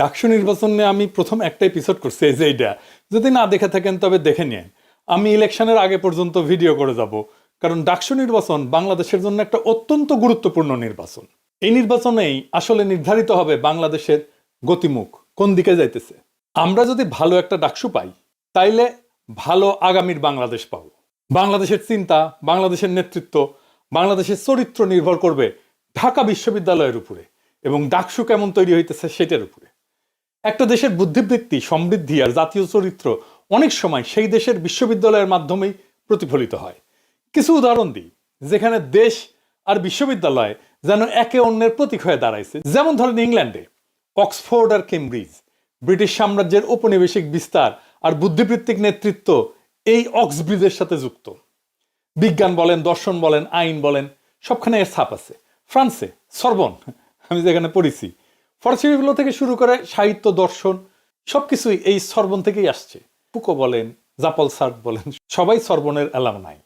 ডাকসু নির্বাচন নিয়ে আমি প্রথম একটা এপিসোড করছি, এই যে এইটা যদি না দেখে থাকেন তবে দেখে নিন। আমি ইলেকশনের আগে পর্যন্ত ভিডিও করে যাব, কারণ ডাকসু নির্বাচন বাংলাদেশের জন্য একটা অত্যন্ত গুরুত্বপূর্ণ নির্বাচন। এই নির্বাচনেই আসলে নির্ধারিত হবে বাংলাদেশের গতিমুখ কোন দিকে যাইতেছে। আমরা যদি ভালো একটা ডাকসু পাই তাইলে ভালো আগামীর বাংলাদেশ পাবো। বাংলাদেশের চিন্তা, বাংলাদেশের নেতৃত্ব, বাংলাদেশের চরিত্র নির্ভর করবে ঢাকা বিশ্ববিদ্যালয়ের উপরে এবং ডাকসু কেমন তৈরি হইতেছে সেটার উপরে। একটা দেশের বুদ্ধিবৃত্তি, সমৃদ্ধি আর জাতীয় চরিত্র অনেক সময় সেই দেশের বিশ্ববিদ্যালয়ের মাধ্যমেই প্রতিফলিত হয়। কিছু উদাহরণ দিই, যেখানে দেশ আর বিশ্ববিদ্যালয় যেন একে অন্যের প্রতীক হয়ে দাঁড়াইছে। যেমন ধরেন ইংল্যান্ডে অক্সফোর্ড আর কেমব্রিজ, ব্রিটিশ সাম্রাজ্যের ঔপনিবেশিক বিস্তার আর বুদ্ধিবৃত্তিক নেতৃত্ব এই অক্সব্রিজের সাথে যুক্ত। বিজ্ঞান বলেন, দর্শন বলেন, আইন বলেন, সবখানে এর ছাপ আছে। ফ্রান্সে সরবন, আমি যেখানে পড়েছি, ফরাসি বিপ্লব থেকে শুরু করে সাহিত্য, দর্শন সবকিছুই এই সরবন থেকেই আসছে। ফুকো বলেন, জাপল সার্ট বলেন, সবাই সরবনের অ্যালামনাই।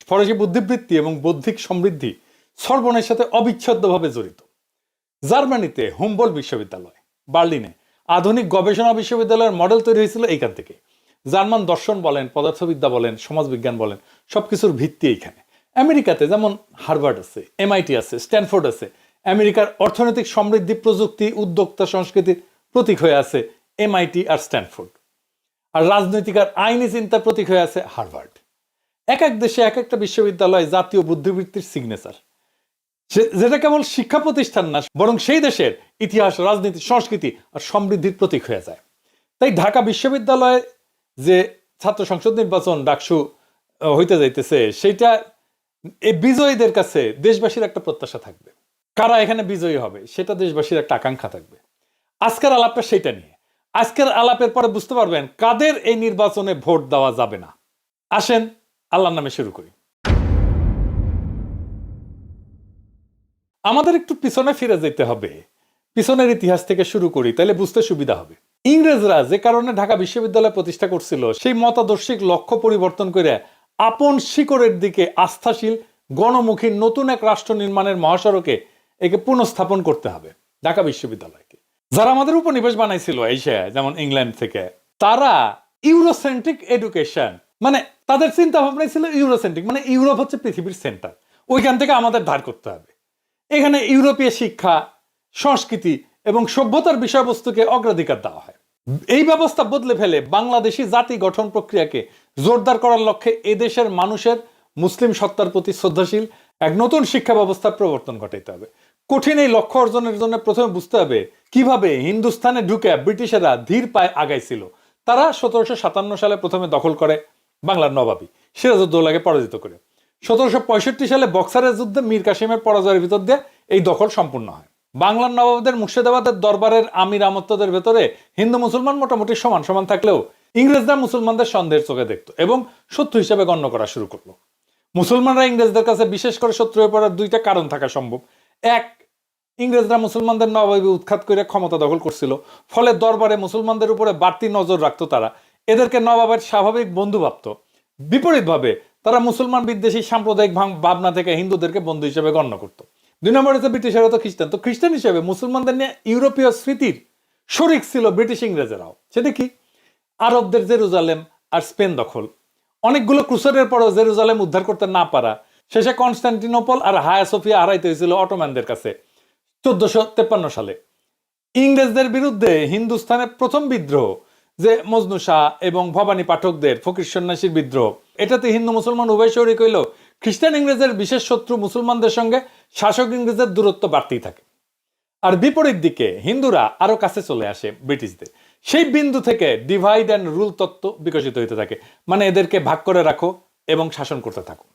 ফরাসি বুদ্ধিবৃত্তি এবং বৌদ্ধিক সমৃদ্ধি সরবনের সাথে অবিচ্ছেদ্যভাবে জড়িত। জার্মানিতে হুমবোল্ট বিশ্ববিদ্যালয়, বার্লিনে আধুনিক গবেষণা বিশ্ববিদ্যালয়ের মডেল তৈরি হয়েছিল এইখান থেকে। জার্মান দর্শন বলেন, পদার্থবিদ্যা বলেন, সমাজবিজ্ঞান বলেন, সবকিছুর ভিত্তি এইখানে। আমেরিকাতে যেমন হার্ভার্ড আছে, MIT আছে, স্ট্যানফোর্ড আছে। আমেরিকার অর্থনৈতিক সমৃদ্ধি, প্রযুক্তি, উদ্যোক্তা সংস্কৃতির প্রতীক হয়ে আছে MIT আর স্ট্যানফোর্ড। আর রাজনৈতিক আর আইনি চিন্তার প্রতীক হয়ে আছে হার্ভার্ড। এক এক দেশে এক একটা বিশ্ববিদ্যালয় জাতীয় বুদ্ধিবৃত্তির সিগনেচার, যেটা কেবল শিক্ষা প্রতিষ্ঠান না, বরং সেই দেশের ইতিহাস, রাজনীতি, সংস্কৃতি আর সমৃদ্ধির প্রতীক হয়ে যায়। তাই ঢাকা বিশ্ববিদ্যালয়ে যে ছাত্র সংসদ নির্বাচন ডাকসু হইতে যাইতেছে, সেইটা এই বিজয়ীদের কাছে দেশবাসীর একটা প্রত্যাশা থাকবে। কারা এখানে বিজয়ী হবে সেটা দেশবাসীর একটা আকাঙ্ক্ষা থাকবে। আজকের আলাপটা সেইটা নিয়ে। আজকের আলাপের পরে বুঝতে পারবেন কাদের এই নির্বাচনে ভোট দেওয়া যাবে না। আসেন আল্লাহর নামে শুরু করি। আমাদের একটু পিছনে ফিরে যেতে হবে, পিছনের ইতিহাস থেকে শুরু করি, তাহলে বুঝতে সুবিধা হবে। ইংরেজরা যে কারণে ঢাকা বিশ্ববিদ্যালয় প্রতিষ্ঠা করছিল, সেই মতাদর্শিক লক্ষ্য পরিবর্তন করে আপন শিকড়ের দিকে আস্থাশীল, গণমুখী নতুন এক রাষ্ট্র নির্মাণের মহাসড়কে একে পুনঃস্থাপন করতে হবে ঢাকা বিশ্ববিদ্যালয়কে। যারা আমাদের উপনিবেশ বানাইছিল এশিয়া, যেমন ইংল্যান্ড থেকে, তারা ইউরোসেন্ট্রিক এডুকেশন, মানে তাদের চিন্তা ভাবনাই ছিল ইউরোসেন্ট্রিক, মানে ইউরোপ হচ্ছে পৃথিবীর সেন্টার, ওইখান থেকে আমাদের ধার করতে হবে। এখানে ইউরোপীয় শিক্ষা, সংস্কৃতি এবং সভ্যতার বিষয়বস্তুকে অগ্রাধিকার দেওয়া হয়। এই ব্যবস্থা বদলে ফেলে বাংলাদেশি জাতি গঠন প্রক্রিয়াকে জোরদার করার লক্ষ্যে এদেশের মানুষের মুসলিম সত্তার প্রতি শ্রদ্ধাশীল এক নতুন শিক্ষা ব্যবস্থার প্রবর্তন ঘটাইতে হবে। কঠিন এই লক্ষ্য অর্জনের জন্য প্রথমে বুঝতে হবে কিভাবে হিন্দুস্তানে ঢুকে ব্রিটিশেরা ধীর পায়ে আগাইছিল। তারা 1757 সালে প্রথমে দখল করে বাংলার নবাবী সিরাজউদ্দৌলাকে পরাজিত করে। 1765 সালে বক্সারের যুদ্ধে মীর কাসিমের পরাজয়ের ভিতর দিয়ে এই দখল সম্পূর্ণ হয়। বাংলার নবাবদের মুর্শিদাবাদের দরবারের আমির আমত্তদের ভেতরে হিন্দু মুসলমান মোটামুটি সমান সমান থাকলেও ইংরেজরা মুসলমানদের সন্দেহের চোখে দেখত এবং শত্রু হিসেবে গণ্য করা শুরু করলো। মুসলমানরা ইংরেজদের কাছে বিশেষ করে শত্রু হয়ে পড়ার দুইটা কারণ থাকা সম্ভব। এক, ইংরেজরা মুসলমানদের নবাবী উৎখাত করে ক্ষমতা দখল করছিল, ফলে দরবারে মুসলমানদের উপরে বাড়তি নজর রাখতো। তারা এদেরকে নবাবের স্বাভাবিক বন্ধু ভাবত। বিপরীতভাবে তারা মুসলমান বিদ্বেষী সাম্প্রদায়িক ভাবনা থেকে হিন্দুদেরকে বন্ধু হিসেবে গণ্য করত। 2 নম্বরে তো ব্রিটিশেরা তো খ্রিস্টান, তো খ্রিস্টান হিসেবে মুসলমানদের নিয়ে ইউরোপীয় স্মৃতির শরিক ছিল ব্রিটিশ ইংরেজরাও। সেটা কি? আরবদের জেরুজালেম আর স্পেন দখল, অনেকগুলো ক্রুসেডের পরেও জেরুজালেম উদ্ধার করতে না পারা, শেষে কনস্টান্টিনোপল আর হায়া সোফিয়া হারাইতে হয়েছিল অটোম্যানদের কাছে 1453 সালে। ইংরেজদের বিরুদ্ধে হিন্দুস্তানের প্রথম বিদ্রোহ, যে মজনু শাহ এবং ভবানী পাঠকদের ফকির সন্ন্যাসীর বিদ্রোহ, এটাতে হিন্দু মুসলমান উভয় শরিক হইল। খ্রিস্টান ইংরেজের বিশেষ শত্রু মুসলমানদের সঙ্গে শাসক ইংরেজের দূরত্ব বাড়তেই থাকে। আর বিপরীত দিকে হিন্দুরা আরো কাছে চলে আসে ব্রিটিশদের। সেই বিন্দু থেকে ডিভাইড অ্যান্ড রুল তত্ত্ব বিকশিত হইতে থাকে, মানে এদেরকে ভাগ করে রাখো এবং শাসন করতে থাকো,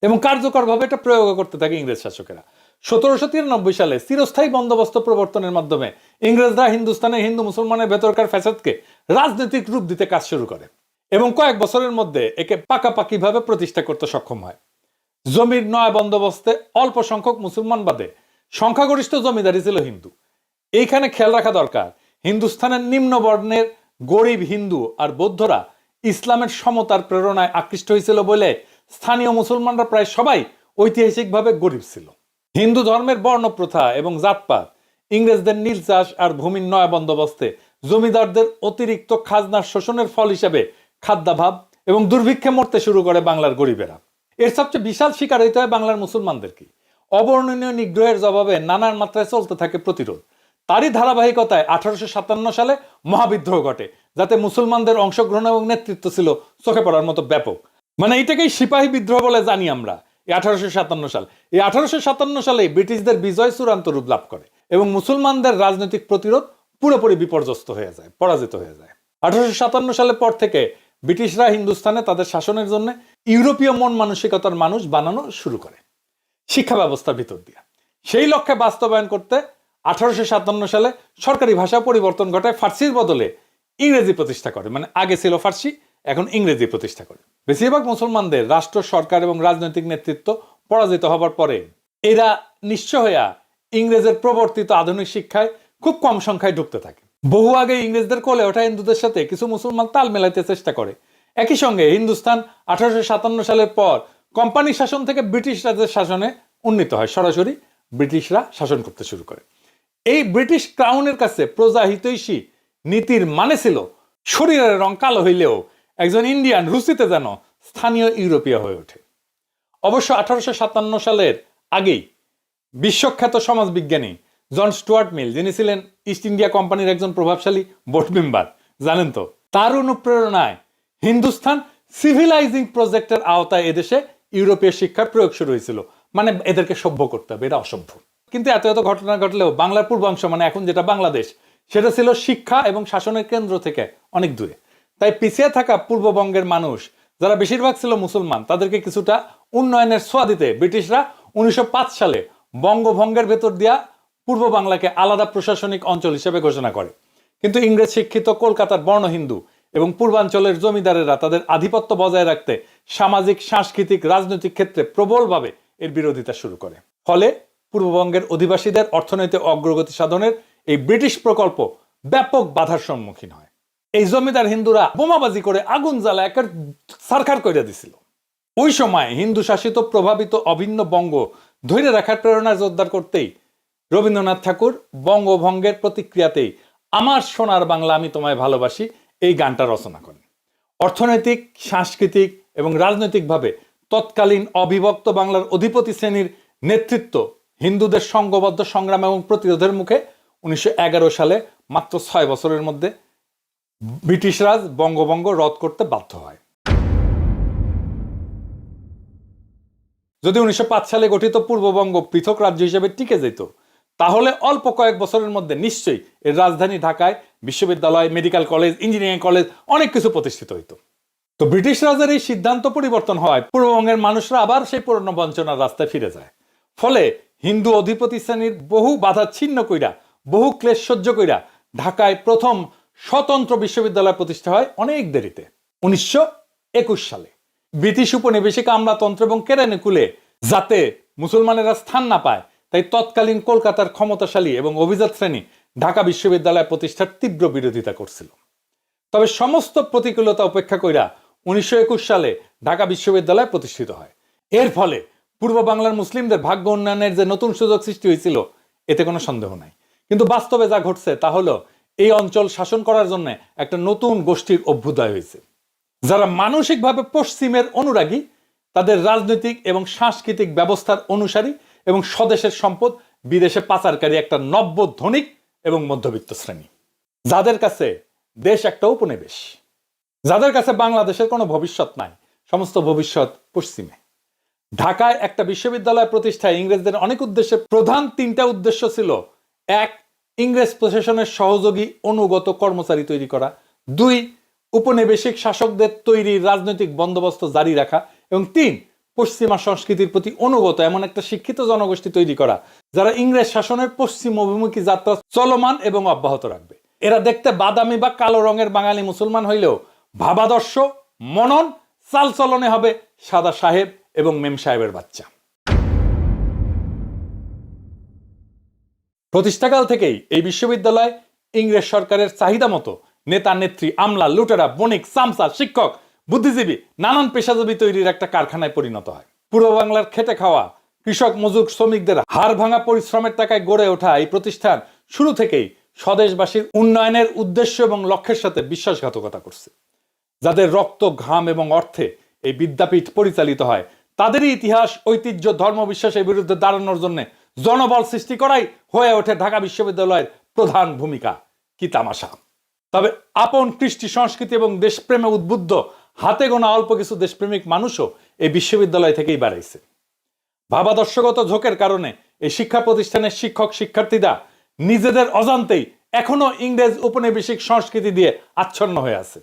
এবং কার্যকরভাবে এটা প্রয়োগ করতে থাকে ইংরেজ শাসকেরা। 1793 সালে চিরস্থায়ী বন্দোবস্ত প্রবর্তনের মাধ্যমে ইংরেজরা হিন্দুস্তানের হিন্দু মুসলমানের ভেতরকার ফ্যাসাদকে রাজনৈতিক রূপ দিতে কাজ শুরু করে এবং কয়েক বছরের মধ্যে একে পাকাপাকিভাবে প্রতিষ্ঠা করতে সক্ষম হয়। জমির নয়া বন্দোবস্তে অল্প সংখ্যক মুসলমান বাদে সংখ্যাগরিষ্ঠ জমিদারি ছিল হিন্দু। এইখানে খেয়াল রাখা দরকার, হিন্দুস্তানের নিম্ন বর্ণের গরিব হিন্দু আর বৌদ্ধরা ইসলামের সমতার প্রেরণায় আকৃষ্ট হয়েছিল বলে স্থানীয় মুসলমানরা প্রায় সবাই ঐতিহাসিকভাবে গরিব ছিল। হিন্দু ধর্মের বর্ণপ্রথা এবং জাতপাত ইংরেজদের নীল চাষ আর ভূমির নয়া বন্দোবস্তে জমিদারদের অতিরিক্ত খাজনার শোষণের ফল হিসেবে খাদ্যাভাব এবং দুর্ভিক্ষে মরতে শুরু করে বাংলার গরিবেরা। এর সবচেয়ে বিশাল শিকার হইতে হয় বাংলার মুসলমানদেরকে। অবর্ণনীয় নিগ্রহের জবাবে নানান মাত্রায় চলতে থাকে প্রতিরোধ। তারই ধারাবাহিকতায় 1857 সালে মহাবিদ্রোহ ঘটে, যাতে মুসলমানদের অংশগ্রহণ এবং নেতৃত্ব ছিল চোখে পড়ার মতো ব্যাপক। মানে এটাকেই সিপাহী বিদ্রোহ বলে জানি আমরা। এই 1857 সাল, এই 1857 সালে ব্রিটিশদের বিজয় চূড়ান্ত রূপ লাভ করে এবং মুসলমানদের রাজনৈতিক প্রতিরোধ পুরোপুরি বিপর্যস্ত হয়ে যায়, পরাজিত হয়ে যায়। 1857 সালের পর থেকে ব্রিটিশরা হিন্দুস্তানে তাদের শাসনের জন্য ইউরোপীয় মন মানসিকতার মানুষ বানানো শুরু করে শিক্ষা ব্যবস্থার ভিতর দিয়ে। সেই লক্ষ্যে বাস্তবায়ন করতে 1857 সালে সরকারি ভাষা পরিবর্তন ঘটায়, ফার্সির বদলে ইংরেজি প্রতিষ্ঠা করে। মানে আগে ছিল ফার্সি, এখন ইংরেজি প্রতিষ্ঠা করে। বেশিরভাগ মুসলমানদের রাষ্ট্র, সরকার এবং রাজনৈতিক নেতৃত্ব পরাজিত হবার পরে এরা নিঃস্ব হইয়া ইংরেজের প্রবর্তিত আধুনিক শিক্ষায় খুব কম সংখ্যায় ঢুকতে থাকে। বহু আগে ইংরেজদের কোলে ওঠা হিন্দুদের সাথে কিছু মুসলমান তাল মেলাইতে চেষ্টা করে। একই সঙ্গে হিন্দুস্তান 1857 সালের পর কোম্পানি শাসন থেকে ব্রিটিশ রাজের শাসনে উন্নীত হয়, সরাসরি ব্রিটিশরা শাসন করতে শুরু করে। এই ব্রিটিশ ক্রাউনের কাছে প্রজা হিতৈষী নীতির মানে ছিল শরীরের রং কালো হইলেও একজন ইন্ডিয়ান রুচিতে যেন স্থানীয় ইউরোপীয় হয়ে ওঠে। অবশ্য 1857 সালের আগেই বিশ্বখ্যাত সমাজবিজ্ঞানী জন স্টুয়ার্ট মিল, যিনি ছিলেন ইস্ট ইন্ডিয়া কোম্পানির একজন প্রভাবশালী বোর্ড মেম্বার, জানেন তো, তার অনুপ্রেরণায় হিন্দুস্তান সিভিলাইজিং প্রজেক্টের আওতায় এদেশে ইউরোপীয় শিক্ষার প্রয়োগ শুরু হয়েছিল। মানে এদেরকে সভ্য করতে হবে, এটা অসভ্য। কিন্তু এত এত ঘটনা ঘটলেও বাংলার পূর্বাংশ, মানে এখন যেটা বাংলাদেশ, সেটা ছিল শিক্ষা এবং শাসনের কেন্দ্র থেকে অনেক দূরে। তাই পিছিয়ে থাকা পূর্ববঙ্গের মানুষ, যারা বেশিরভাগ ছিল মুসলমান, তাদেরকে কিছুটা উন্নয়নের ছোঁয়া দিতে ব্রিটিশরা 1905 সালে বঙ্গভঙ্গের ভেতর দিয়া পূর্ব বাংলাকে আলাদা প্রশাসনিক অঞ্চল হিসেবে ঘোষণা করে। কিন্তু ইংরেজ শিক্ষিত কলকাতার বর্ণ হিন্দু এবং পূর্বাঞ্চলের জমিদারেরা তাদের আধিপত্য বজায় রাখতে সামাজিক, সাংস্কৃতিক, রাজনৈতিক ক্ষেত্রে প্রবলভাবে এর বিরোধিতা শুরু করে। ফলে পূর্ববঙ্গের অধিবাসীদের অর্থনৈতিক অগ্রগতি সাধনের এই ব্রিটিশ প্রকল্প ব্যাপক বাধার সম্মুখীন হয়। এই জমিদার হিন্দুরা বোমাবাজি করে আগুন জ্বালা একের সারখার করে দিছিল। ওই সময় হিন্দু শাসিত প্রভাবিত অভিন্ন বঙ্গ ধরে রাখার প্রেরণা জোরদার করতেই রবীন্দ্রনাথ ঠাকুর বঙ্গভঙ্গের প্রতিক্রিয়াতেই আমার সোনার বাংলা আমি তোমায় ভালোবাসি এই গানটা রচনা করেন। অর্থনৈতিক, সাংস্কৃতিক এবং রাজনৈতিকভাবে তৎকালীন অবিভক্ত বাংলার অধিপতি শ্রেণীর নেতৃত্ব হিন্দুদের সংঘবদ্ধ সংগ্রাম এবং প্রতিরোধের মুখে 1911 সালে মাত্র 6 বছরের মধ্যে ব্রিটিশ রাজ বঙ্গভঙ্গ রদ করতে বাধ্য হয়। যদি 1905 সালে গঠিত পূর্ববঙ্গ পৃথক রাজ্য হিসেবে টিকে যেত, তাহলে অল্প কয়েক বছরের মধ্যে নিশ্চয়ই এর রাজধানী ঢাকায় বিশ্ববিদ্যালয়, মেডিকেল কলেজ, ইঞ্জিনিয়ারিং কলেজ অনেক কিছু প্রতিষ্ঠিত হইতো। তো ব্রিটিশ রাজের এই সিদ্ধান্ত পরিবর্তন হওয়ায় পূর্ববঙ্গের মানুষরা আবার সেই পুরনো বঞ্চনার রাস্তায় ফিরে যায়। ফলে হিন্দু অধিপতি শ্রেণীর বহু বাধা ছিন্ন কইরা, বহু ক্লেশ সহ্য কইরা ঢাকায় প্রথম স্বতন্ত্র বিশ্ববিদ্যালয় প্রতিষ্ঠা হয় অনেক দেরিতে, 1921 সালে। ব্রিটিশ উপনিবেশিক আমলাতন্ত্র এবং কেরানিকুলে যাতে মুসলমানেরা স্থান না পায়, তাই তৎকালীন কলকাতার ক্ষমতাশালী এবং অভিজাত শ্রেণী ঢাকা বিশ্ববিদ্যালয় প্রতিষ্ঠার তীব্র বিরোধিতা করছিল। তবে সমস্ত প্রতিকূলতা উপেক্ষা কইরা 1921 সালে ঢাকা বিশ্ববিদ্যালয় প্রতিষ্ঠিত হয়। এর ফলে পূর্ব বাংলার মুসলিমদের ভাগ্য উন্নয়নের যে নতুন সুযোগ সৃষ্টি হয়েছিল, এতে কোনো সন্দেহ নাই। কিন্তু বাস্তবে যা ঘটছে তা হলো এই অঞ্চল শাসন করার জন্য একটা নতুন গোষ্ঠীর অভ্যুদয় হয়েছে, যারা মানসিকভাবে পশ্চিমের অনুরাগী, তাদের রাজনৈতিক এবং সাংস্কৃতিক ব্যবস্থার অনুসারী এবং স্বদেশের সম্পদ বিদেশে পাচারকারী একটা নব্য ধনিক এবং মধ্যবিত্ত শ্রেণী, যাদের কাছে দেশ একটা উপনিবেশ, যাদের কাছে বাংলাদেশের কোনো ভবিষ্যৎ নাই, সমস্ত ভবিষ্যৎ পশ্চিমে। ঢাকায় একটা বিশ্ববিদ্যালয় প্রতিষ্ঠায় ইংরেজদের অনেক উদ্দেশ্যে প্রধান 3টা উদ্দেশ্য ছিল: 1, ইংরেজ প্রশাসনের সহযোগী অনুগত কর্মচারী তৈরি করা; 2, উপনিবেশিক শাসকদের তৈরি রাজনৈতিক বন্দোবস্ত জারি রাখা; এবং 3, পশ্চিমা সংস্কৃতির প্রতি অনুগত এমন একটা শিক্ষিত জনগোষ্ঠী তৈরি করা, যারা ইংরেজ শাসনের পশ্চিম অভিমুখী যাত্রা চলমান এবং অব্যাহত রাখবে। এরা দেখতে বাদামি বা কালো রঙের বাঙালি মুসলমান হইলেও ভাবাদর্শ, মনন, চালচলনে হবে সাদা সাহেব এবং মেম সাহেবের বাচ্চা। প্রতিষ্ঠাকাল থেকেই এই বিশ্ববিদ্যালয় ইংরেজ সরকারের চাহিদা মতো নেতা, নেত্রী, আমলা, লুটেরা, বণিক, চামচা, শিক্ষক, বুদ্ধিজীবী, নানান পেশাজীবী তৈরির একটা কারখানায় পরিণত হয়। পূর্ব বাংলার খেটে খাওয়া কৃষক, মজুর, শ্রমিকদের হাড় ভাঙা পরিশ্রমের টাকায় গড়ে ওঠা এই প্রতিষ্ঠান শুরু থেকেই স্বদেশবাসীর উন্নয়নের উদ্দেশ্য এবং লক্ষ্যের সাথে বিশ্বাসঘাতকতা করছে। যাদের রক্ত, ঘাম এবং অর্থে এই বিদ্যাপীঠ পরিচালিত হয়, তাদেরই ইতিহাস, ঐতিহ্য, ধর্মবিশ্বাসের বিরুদ্ধে দাঁড়ানোর জন্য জনবল সৃষ্টি করাই হয়ে ওঠে ঢাকা বিশ্ববিদ্যালয়ের প্রধান ভূমিকা। কি তামাশা! তবে আপন কৃষ্টি, সংস্কৃতি এবং দেশপ্রেমে উদ্বুদ্ধ হাতে গোনা অল্প কিছু দেশপ্রেমিক মানুষও এই বিশ্ববিদ্যালয় থেকেই বাড়াইছে। ভাবাদর্শগত ঝোঁকের কারণে এই শিক্ষা প্রতিষ্ঠানের শিক্ষক শিক্ষার্থীরা নিজেদের অজান্তেই এখনো ইংরেজ উপনিবেশিক সংস্কৃতি দিয়ে আচ্ছন্ন হয়ে আছে।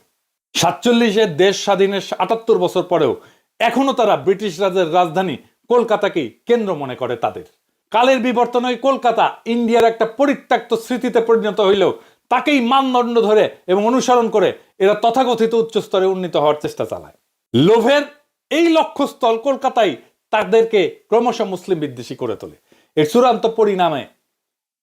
47-এর দেশ স্বাধীনের 78 বছর পরেও এখনো তারা ব্রিটিশ রাজের রাজধানী কলকাতাকেই কেন্দ্র মনে করে তাদের। কালের বিবর্তনে কলকাতা ইন্ডিয়ার একটা পরিত্যক্ত স্মৃতিতে পরিণত হইলেও তাকেই মানদণ্ড ধরে এবং অনুসরণ করে এরা তথাকথিত উচ্চস্তরে উন্নীত হওয়ার চেষ্টা চালায়। লোভের এই লক্ষ্যস্থল কলকাতায় তাদেরকে ক্রমশ মুসলিম বিদ্বেষী করে তোলে। এর চূড়ান্ত পরিণামে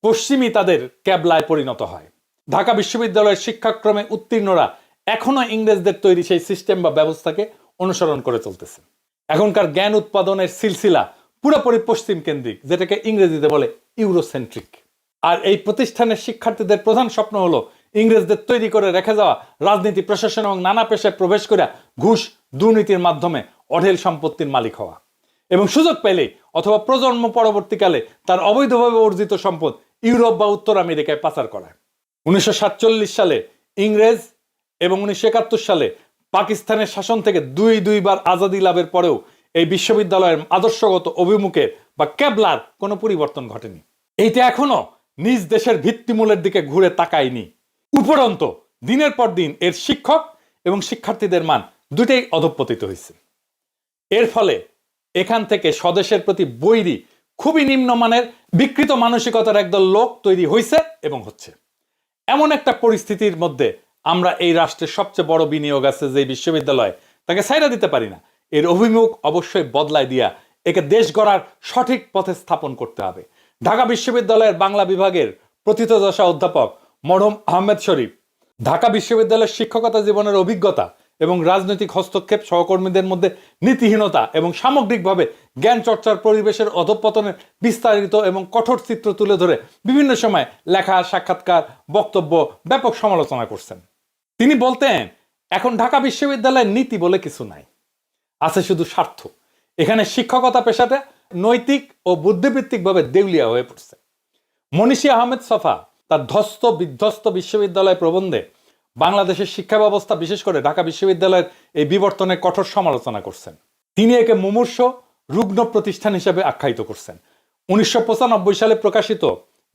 পশ্চিমী তাদের ক্যাবলায় পরিণত হয়। ঢাকা বিশ্ববিদ্যালয়ের শিক্ষাক্রমে উত্তীর্ণরা এখনো ইংরেজদের তৈরি সেই সিস্টেম বা ব্যবস্থাকে অনুসরণ করে চলতেছে। এখনকার জ্ঞান উৎপাদনের সিলসিলা পুরোপুরি পশ্চিম কেন্দ্রিক, যেটাকে ইংরেজিতে বলে ইউরোসেন্ট্রিক। আর এই প্রতিষ্ঠানের শিক্ষার্থীদের প্রধান স্বপ্ন হলো ইংরেজদের তৈরি করে রেখে যাওয়া রাজনীতি, প্রশাসন এবং নানা পেশায় প্রবেশ করে ঘুষ, দুর্নীতির মাধ্যমে অঢেল সম্পত্তির মালিক হওয়া এবং সুযোগ পেলেই অথবা প্রজন্ম পরবর্তীকালে তার অবৈধভাবে অর্জিত সম্পদ ইউরোপ বা উত্তর আমেরিকায় পাচার করা। 1947 সালে ইংরেজ এবং 1971 সালে পাকিস্তানের শাসন থেকে দুইবার আজাদি লাভের পরেও এই বিশ্ববিদ্যালয়ের আদর্শগত অভিমুখের বা ক্যাবলার কোনো পরিবর্তন ঘটেনি। এইটা এখনো নিজ দেশের ভিত্তিমূলের দিকে ঘুরে তাকায়নি। উপরন্ত দিনের পর দিন এর শিক্ষক এবং শিক্ষার্থীদের মান দুটেই অধঃপতিত হয়েছে। এর ফলে এখান থেকে স্বদেশের প্রতি বৈরী, খুবই নিম্নমানের বিকৃত মানসিকতার একদল লোক তৈরি হয়েছে এবং হচ্ছে। এমন একটা পরিস্থিতির মধ্যে আমরা এই রাষ্ট্রের সবচেয়ে বড় বিনিয়োগ আছে যে বিশ্ববিদ্যালয়, তাকে ছাইড়া দিতে পারি না। এর অভিমুখ অবশ্যই বদলায় দিয়া একে দেশ গড়ার সঠিক পথে স্থাপন করতে হবে। ঢাকা বিশ্ববিদ্যালয়ের বাংলা বিভাগের প্রথিতযশা অধ্যাপক মরহুম আহমেদ শরীফ ঢাকা বিশ্ববিদ্যালয়ের শিক্ষকতা জীবনের অভিজ্ঞতা এবং রাজনৈতিক হস্তক্ষেপ, সহকর্মীদের মধ্যে নীতিহীনতা এবং সামগ্রিকভাবে জ্ঞান চর্চার পরিবেশের অধঃপতনের বিস্তারিত এবং কঠোর চিত্র তুলে ধরে বিভিন্ন সময় লেখা, সাক্ষাৎকার, বক্তব্য ব্যাপক সমালোচনা করছেন। তিনি বলতেন, এখন ঢাকা বিশ্ববিদ্যালয়ের নীতি বলে কিছু নাই, আছে শুধু স্বার্থ। এখানে শিক্ষকতা পেশাটা নৈতিক ও বুদ্ধিবৃত্তিকভাবে দেউলিয়া হয়ে পড়ছে। মনীষী আহমেদ ছফা তার ধ্বস্ত বিধ্বস্ত বিশ্ববিদ্যালয় প্রবন্ধে বাংলাদেশের শিক্ষা ব্যবস্থা, বিশেষ করে ঢাকা বিশ্ববিদ্যালয়ের এই বিবর্তনের কঠোর সমালোচনা করছেন। তিনি একে মুমূর্ষ, রুগ্ন প্রতিষ্ঠান হিসেবে আখ্যায়িত করছেন। 1995 সালে প্রকাশিত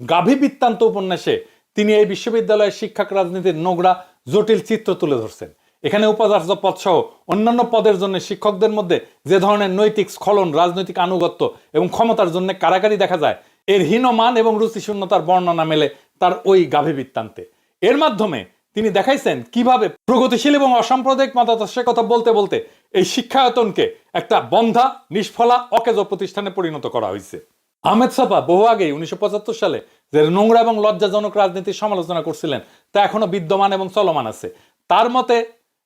গাভী বৃত্তান্ত উপন্যাসে তিনি এই বিশ্ববিদ্যালয়ের শিক্ষক রাজনীতির নোংরা, জটিল চিত্র তুলে ধরছেন। এখানে উপাচার্য পদ সহ অন্যান্য পদের জন্য শিক্ষকদের মধ্যে যে ধরনের নৈতিক স্খলন, রাজনৈতিক আনুগত্য এবং ক্ষমতার জন্য কারাকারি দেখা যায়, এর হীনমান এবং রুচিশূন্যতার বর্ণনা মেলে তার ওই গাভী বৃত্তান্তে। এর মাধ্যমে তিনি দেখাইছেন কিভাবে প্রগতিশীল এবং অসাম্প্রদায়িক মতাদর্শের কথা বলতে বলতে এই শিক্ষায়তনকে একটা বন্ধা, নিষ্ফলা, অকেজ প্রতিষ্ঠানে পরিণত করা হয়েছে। আহমেদ ছফা বহু আগেই 1975 সালে যে নোংরা এবং লজ্জাজনক রাজনীতির সমালোচনা করছিলেন তা এখনো বিদ্যমান এবং চলমান আছে। তার মতে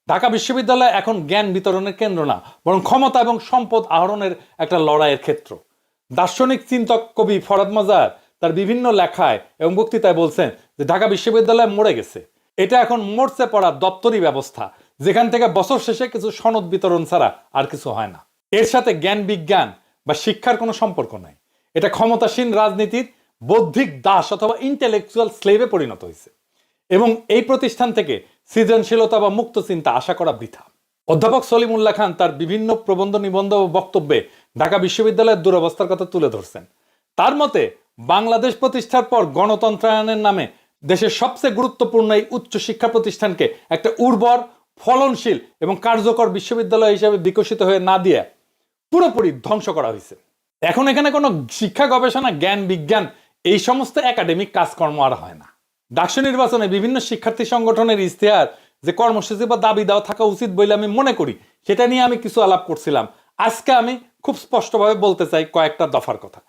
ঢাকা বিশ্ববিদ্যালয় এখন জ্ঞান বিতরণের কেন্দ্র না, বরং ক্ষমতা এবং সম্পদ আহরণের একটা লড়াইয়ের ক্ষেত্র। দার্শনিক চিন্তক কবি ফরাদ মাজার তার বিভিন্ন লেখায় এবং বক্তৃতায় বলছেন যে ঢাকা বিশ্ববিদ্যালয় মরে গেছে। এটা এখন মরচে পড়া দপ্তরি ব্যবস্থা, যেখান থেকে বছর শেষে কিছু সনদ বিতরণ ছাড়া আর কিছু হয় না। এর সাথে জ্ঞান, বিজ্ঞান বা শিক্ষার কোনো সম্পর্ক নাই। এটা ক্ষমতাসীন রাজনীতির বৌদ্ধিক দাস অথবা ইন্টেলেকচুয়াল স্লেভে পরিণত হয়েছে এবং এই প্রতিষ্ঠান থেকে সৃজনশীলতা বা মুক্ত চিন্তা আশা করা বৃথা। অধ্যাপক সলিমুল্লাহ খান তার বিভিন্ন প্রবন্ধ, নিবন্ধ ও বক্তব্যে ঢাকা বিশ্ববিদ্যালয়ের দুরবস্থার কথা তুলে ধরছেন। তার মতে বাংলাদেশ প্রতিষ্ঠার পর গণতন্ত্রায়নের নামে দেশের সবচেয়ে গুরুত্বপূর্ণ এই উচ্চ শিক্ষা প্রতিষ্ঠানকে একটা উর্বর, ফলনশীল এবং কার্যকর বিশ্ববিদ্যালয় হিসেবে বিকশিত হয়ে না দিয়ে পুরোপুরি ধ্বংস করা হয়েছে। এখন এখানে কোনো শিক্ষা, গবেষণা, জ্ঞান, বিজ্ঞান এই সমস্ত একাডেমিক কাজকর্ম আর হয় না। ডাকসু নির্বাচনে বিভিন্ন শিক্ষার্থী সংগঠনের ইশতেহার যে কর্মসূচি বা দাবি দেওয়া থাকা উচিত বলে আমি মনে করি, সেটা নিয়ে আমি কিছু আলাপ করছিলাম। আজকে আমি খুব স্পষ্টভাবে বলতে চাই কয়েকটা দফার কথা।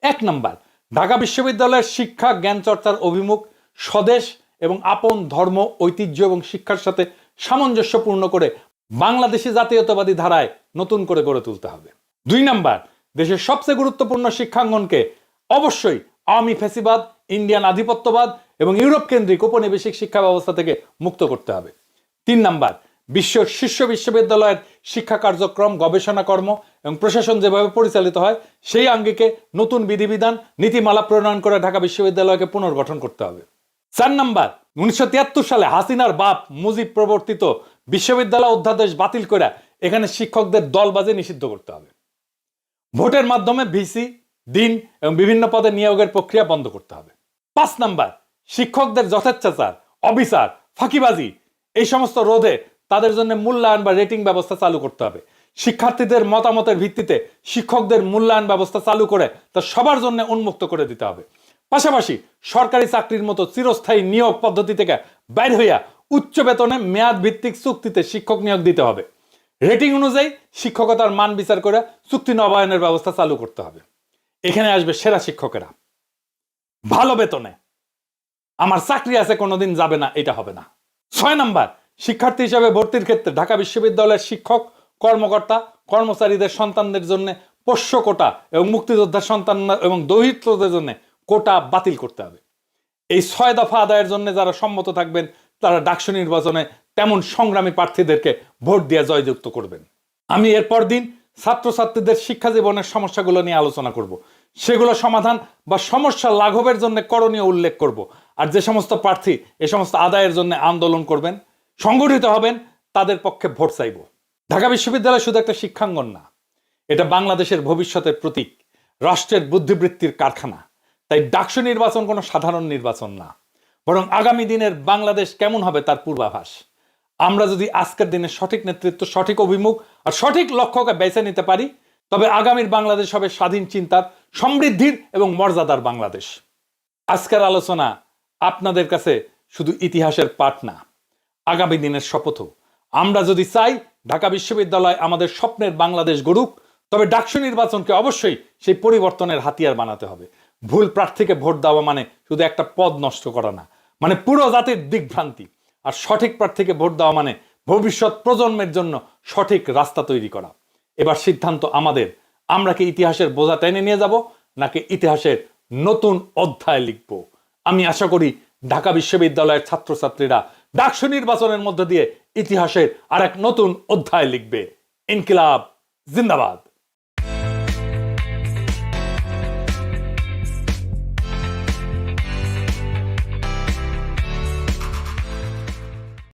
1 নাম্বার, ঢাকা বিশ্ববিদ্যালয়ের শিক্ষা জ্ঞান চর্চার অভিমুখ স্বদেশ এবং আপন ধর্ম, ঐতিহ্য এবং শিক্ষার সাথে সামঞ্জস্যপূর্ণ করে বাংলাদেশি জাতীয়তাবাদী ধারায় নতুন করে গড়ে তুলতে হবে। 2 নাম্বার, দেশের সবচেয়ে গুরুত্বপূর্ণ শিক্ষাঙ্গনকে অবশ্যই আওয়ামী ফ্যাসিবাদ, ইন্ডিয়ান আধিপত্যবাদ এবং ইউরোপ কেন্দ্রিক উপনিবেশিক শিক্ষা ব্যবস্থা থেকে মুক্ত করতে হবে। 3 নাম্বার, বিশ্ব শীর্ষ বিশ্ববিদ্যালয়ের শিক্ষা কার্যক্রম, গবেষণা কর্ম এবং প্রশাসন যেভাবে পরিচালিত হয় সেই আঙ্গিকে নতুন বিধিবিধান, নীতিমালা প্রণয়ন করে ঢাকা বিশ্ববিদ্যালয়কে পুনর্গঠন করতে হবে। 4 নাম্বার, 1973 সালে হাসিনার বাপ মুজিব প্রবর্তিত বিশ্ববিদ্যালয় অধ্যাদেশ বাতিল করে এখানে শিক্ষকদের দলবাজি নিষিদ্ধ করতে হবে। ভোটের মাধ্যমে ভিসি, ডিন এবং বিভিন্ন পদে নিয়োগের প্রক্রিয়া বন্ধ করতে হবে। 5 নাম্বার, শিক্ষকদের যথেচ্ছাচার, অবিচার, ফাঁকিবাজি এই সমস্ত রোধে তাদের জন্য মূল্যায়ন বা রেটিং ব্যবস্থা চালু করতে হবে। শিক্ষার্থীদের মতামতের ভিত্তিতে শিক্ষকদের মূল্যায়ন ব্যবস্থা চালু করে তা সবার জন্য উন্মুক্ত করে দিতে হবে। পাশাপাশি সরকারি চাকরির মতো চিরস্থায়ী নিয়োগ পদ্ধতি থেকে বাইর হইয়া উচ্চ বেতনে মেয়াদ ভিত্তিক চুক্তিতে শিক্ষক নিয়োগ দিতে হবে। রেটিং অনুযায়ী শিক্ষকতার মান বিচার করে চুক্তি নবায়নের ব্যবস্থা চালু করতে হবে। এখানে আসবে সেরা শিক্ষকেরা, ভালো বেতনে, আমার চাকরি আছে কোনোদিন যাবে না, এটা হবে না। 6 নাম্বার, শিক্ষার্থী হিসেবে ভর্তির ক্ষেত্রে ঢাকা বিশ্ববিদ্যালয়ের শিক্ষক, কর্মকর্তা, কর্মচারীদের সন্তানদের জন্য পোষ্য কোটা এবং মুক্তিযোদ্ধার সন্তান এবং দৌহিত্রদের জন্য কোটা বাতিল করতে হবে। এই 6 দফা আদায়ের জন্য যারা সম্মত থাকবেন তারা ডাকসু নির্বাচনে তেমন সংগ্রামী প্রার্থীদেরকে ভোট দিয়ে জয়যুক্ত করবেন। আমি এরপর দিন ছাত্রছাত্রীদের শিক্ষা জীবনের সমস্যাগুলো নিয়ে আলোচনা করব, সেগুলো সমাধান বা সমস্যা লাঘবের জন্য করণীয় উল্লেখ করব। আর যে সমস্ত প্রার্থী এ সমস্ত আদায়ের জন্য আন্দোলন করবেন, সংগঠিত হবেন, তাদের পক্ষে ভোট চাইব। ঢাকা বিশ্ববিদ্যালয় শুধু একটা শিক্ষাঙ্গন না, এটা বাংলাদেশের ভবিষ্যতের প্রতীক, রাষ্ট্রের বুদ্ধিবৃত্তির কারখানা। তাই ডাকসু নির্বাচন কোনো সাধারণ নির্বাচন না, বরং আগামী দিনের বাংলাদেশ কেমন হবে তার পূর্বাভাস। আমরা যদি আজকের দিনে সঠিক নেতৃত্ব, সঠিক অভিমুখ আর সঠিক লক্ষ্যকে বেছে নিতে পারি, তবে আগামীর বাংলাদেশ হবে স্বাধীন চিন্তার, সমৃদ্ধির এবং মর্যাদার বাংলাদেশ। আজকের আলোচনা আপনাদের কাছে শুধু ইতিহাসের পাঠ না, আগামী দিনের শপথও। আমরা যদি চাই ঢাকা বিশ্ববিদ্যালয় আমাদের স্বপ্নের বাংলাদেশ গড়ুক, তবে ডাকসু নির্বাচনকে অবশ্যই সেই পরিবর্তনের হাতিয়ার বানাতে হবে। ভুল প্রার্থীকে ভোট দেওয়া মানে শুধু একটা পদ নষ্ট করা না, মানে পুরো জাতির দিকভ্রান্তি। আর সঠিক প্রার্থীকে ভোট দেওয়া মানে ভবিষ্যৎ প্রজন্মের জন্য সঠিক রাস্তা তৈরি করা। এবার সিদ্ধান্ত আমাদের, আমরা কি ইতিহাসের বোঝা টেনে নিয়ে যাব নাকি ইতিহাসের নতুন অধ্যায় লিখব। আমি আশা করি ঢাকা বিশ্ববিদ্যালয়ের ছাত্রছাত্রীরা ডাকসু নির্বাচনের মধ্য দিয়ে ইতিহাসের আরেক নতুন অধ্যায় লিখবে। ইনকিলাব জিন্দাবাদ।